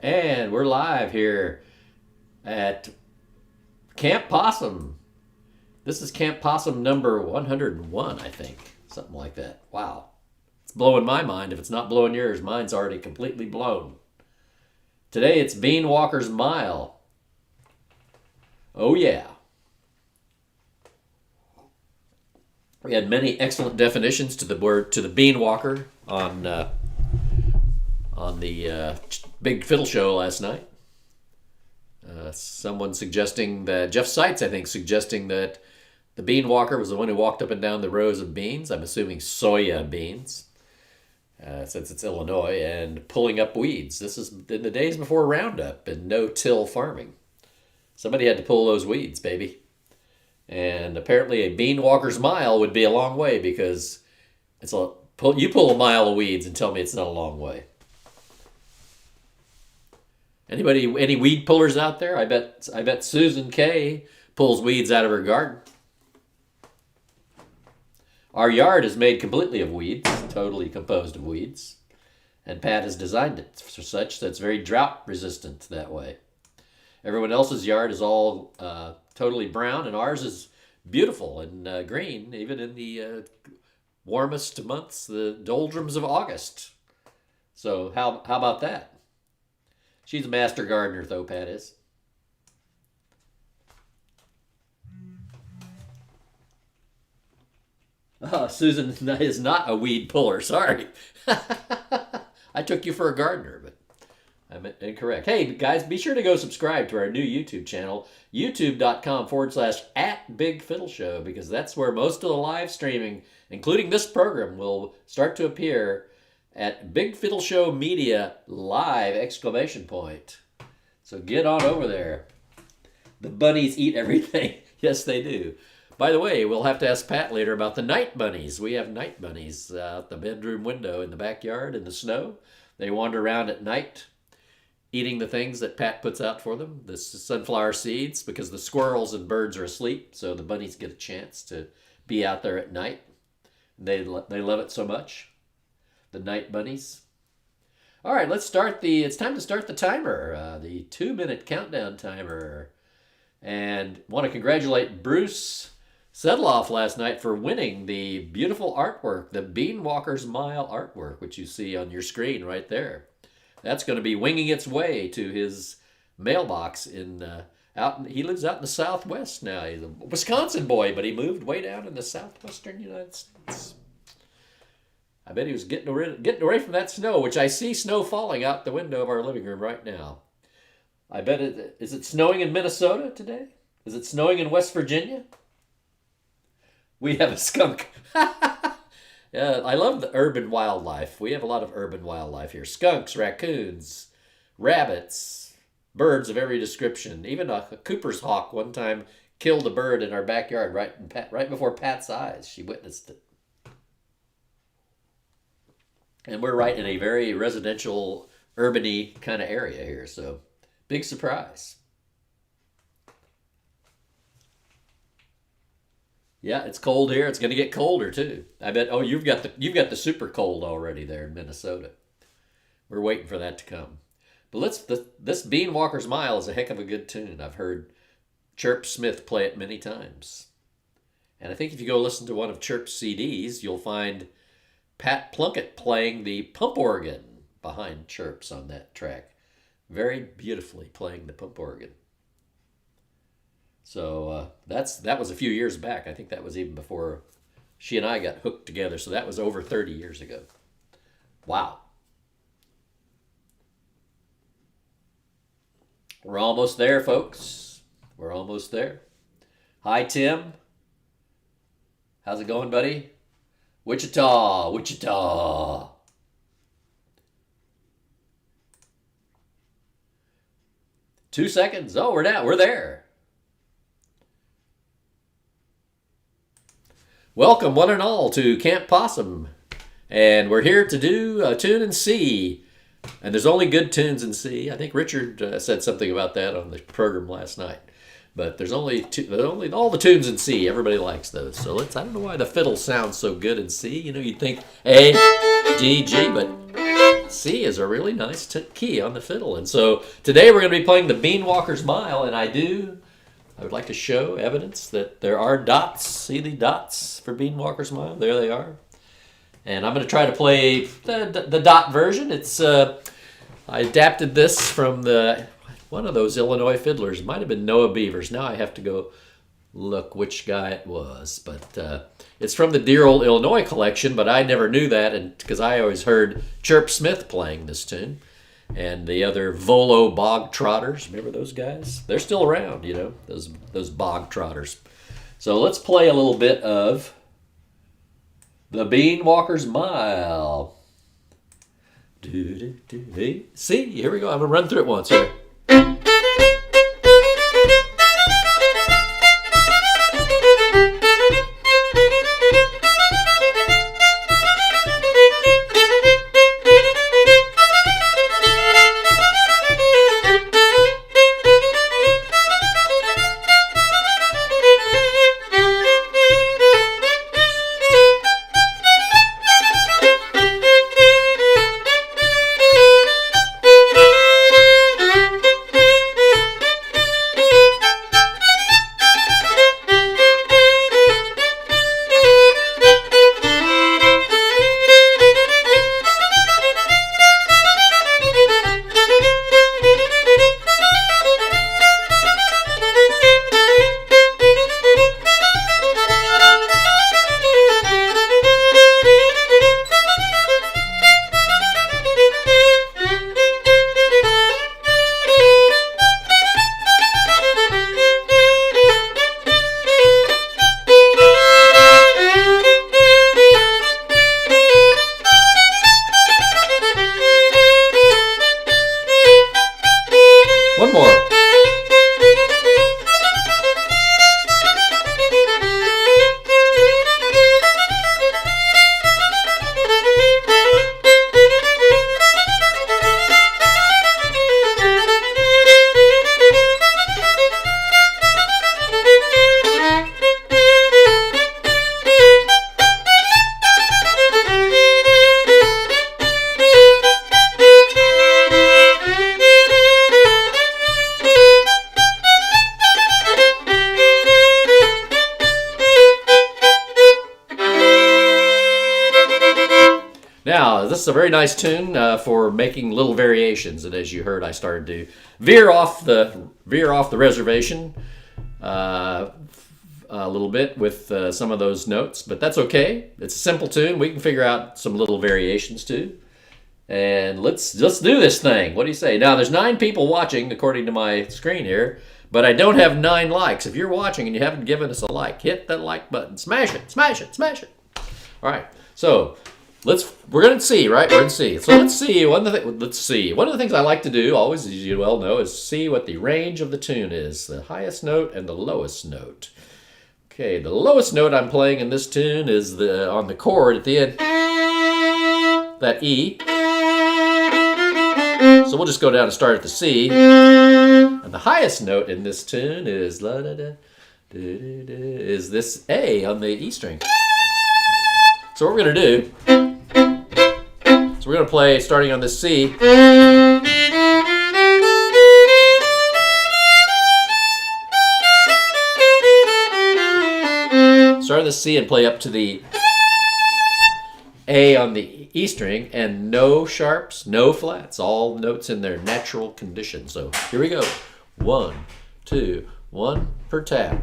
And we're live here at Camp Possum. This is Camp Possum number 101, I think. Something like that. Wow. It's blowing my mind. If it's not blowing yours, mine's already completely blown. Today it's Bean Walker's Mile. Oh, yeah. We had many excellent definitions to the word, to the Bean Walker on the Big Fiddle Show last night. Someone suggesting that, Jeff Seitz, I think, suggesting that the bean walker was the one who walked up and down the rows of beans. I'm assuming soya beans, since it's Illinois, and pulling up weeds. This is in the days before Roundup and no-till farming. Somebody had to pull those weeds, baby. And apparently a bean walker's mile would be a long way because you pull a mile of weeds and tell me it's not a long way. Anybody, any weed pullers out there? I bet Susan K pulls weeds out of her garden. Our yard is made completely of weeds, totally composed of weeds. And Pat has designed it for such that it's very drought resistant that way. Everyone else's yard is all totally brown, and ours is beautiful and green, even in the warmest months, the doldrums of August. So how about that? She's a master gardener, though, Pat is. Susan is not a weed puller. Sorry. I took you for a gardener, but I'm incorrect. Hey, guys, be sure to go subscribe to our new YouTube channel, youtube.com/@BigFiddleShow, because that's where most of the live streaming, including this program, will start to appear at Big Fiddle Show Media Live! So get on over there. The bunnies eat everything. Yes, they do. By the way, we'll have to ask Pat later about the night bunnies. We have night bunnies out the bedroom window in the backyard in the snow. They wander around at night eating the things that Pat puts out for them, the sunflower seeds, because the squirrels and birds are asleep, so the bunnies get a chance to be out there at night. They love it so much. The night bunnies. All right, it's time to start the timer, the 2-minute countdown timer. And want to congratulate Bruce Sedloff last night for winning the beautiful artwork, the Bean Walker's Mile artwork, which you see on your screen right there. That's going to be winging its way to his mailbox he lives out in the Southwest now. He's a Wisconsin boy, but he moved way down in the southwestern United States. I bet he was getting away from that snow, which I see snow falling out the window of our living room right now. I bet is it snowing in Minnesota today? Is it snowing in West Virginia? We have a skunk. Yeah, I love the urban wildlife. We have a lot of urban wildlife here. Skunks, raccoons, rabbits, birds of every description. Even a Cooper's hawk one time killed a bird in our backyard right before Pat's eyes. She witnessed it. And we're right in a very residential, urban-y kind of area here, so big surprise. Yeah, it's cold here. It's going to get colder too. I bet. Oh, you've got the super cold already there in Minnesota. We're waiting for that to come. But this Bean Walker's Mile is a heck of a good tune. I've heard Chirps Smith play it many times, and I think if you go listen to one of Chirps' CDs, you'll find Pat Plunkett playing the pump organ behind Chirps on that track. Very beautifully playing the pump organ. So that was a few years back. I think that was even before she and I got hooked together. So that was over 30 years ago. Wow. We're almost there, folks. We're almost there. Hi, Tim. How's it going, buddy? Wichita, Wichita. Two seconds. Oh, we're there. Welcome, one and all, to Camp Possum. And we're here to do a tune in C. And there's only good tunes in C. I think Richard said something about that on the program last night. But there's only all the tunes in C. Everybody likes those. So I don't know why the fiddle sounds so good in C. You'd think A, D, G, but C is a really nice key on the fiddle. And so today we're going to be playing the Beanwalker's Mile, and I would like to show evidence that there are dots. See the dots for Beanwalker's Mile? There they are. And I'm going to try to play the dot version. It's I adapted this from one of those Illinois fiddlers. It might have been Noah Beavers. Now I have to go look which guy it was. But it's from the Dear Old Illinois collection, but I never knew that because I always heard Chirps Smith playing this tune. And the other Volo Bog Trotters. Remember those guys? They're still around, you know, those Bog Trotters. So let's play a little bit of the Beanwalker's Mile. See, here we go. I'm going to run through it once here. One more. Now, this is a very nice tune for making little variations, and as you heard, I started to veer off the reservation a little bit with some of those notes, but that's okay. It's a simple tune. We can figure out some little variations too, and let's do this thing. What do you say? Now, there's 9 people watching according to my screen here, but I don't have 9 likes. If you're watching and you haven't given us a like, hit that like button. Smash it, smash it, smash it. All right, so we're going to see, right? We're going to see. So let's see. One of the things I like to do, always, as you well know, is see what the range of the tune is. The highest note and the lowest note. Okay, the lowest note I'm playing in this tune is on the chord at the end. That E. So we'll just go down and start at the C. And the highest note in this tune is this A on the E string. So what we're going to do, we're going to play starting on the C. Start on the C and play up to the A on the E string, and no sharps, no flats, all notes in their natural condition. So here we go. 1, 2, 1 per tap.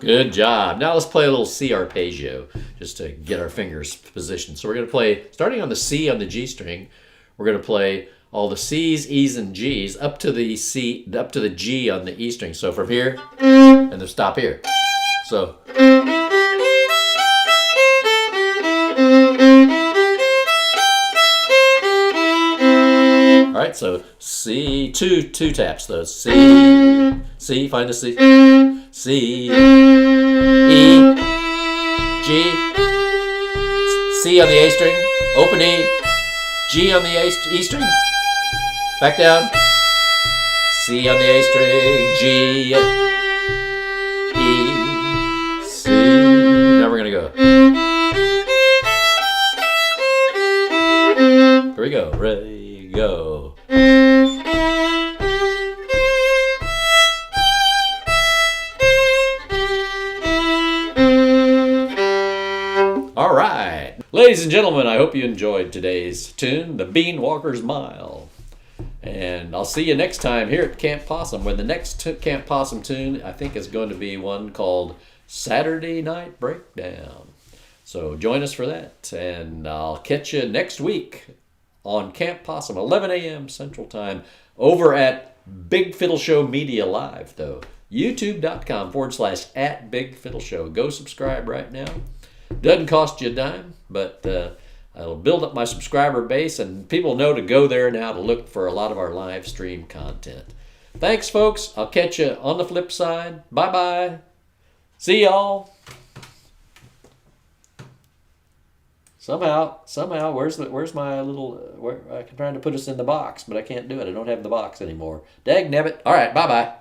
Good job. Now let's play a little C arpeggio just to get our fingers positioned. So we're going to play, starting on the C on the G string, we're going to play all the C's, E's, and G's up to the C, up to the G on the E string. So from here, and then stop here. So. All right, so C, two taps though. C, find a C. C, E, G, C on the A string, open E, G on the E string, back down, C on the A string, G, E, C. Now we're gonna go. Here we go. Ready, go. All right. Ladies and gentlemen, I hope you enjoyed today's tune, The Bean Walker's Mile. And I'll see you next time here at Camp Possum, where the next Camp Possum tune, I think, is going to be one called Saturday Night Breakdown. So join us for that, and I'll catch you next week on Camp Possum, 11 a.m. Central Time, over at Big Fiddle Show Media Live, though. YouTube.com/@BigFiddleShow. Go subscribe right now. Doesn't cost you a dime, but it'll build up my subscriber base, and people know to go there now to look for a lot of our live stream content. Thanks, folks. I'll catch you on the flip side. Bye-bye. See y'all. Somehow, where's my little? I'm trying to put us in the box, but I can't do it. I don't have the box anymore. Dag nabbit. All right, bye-bye.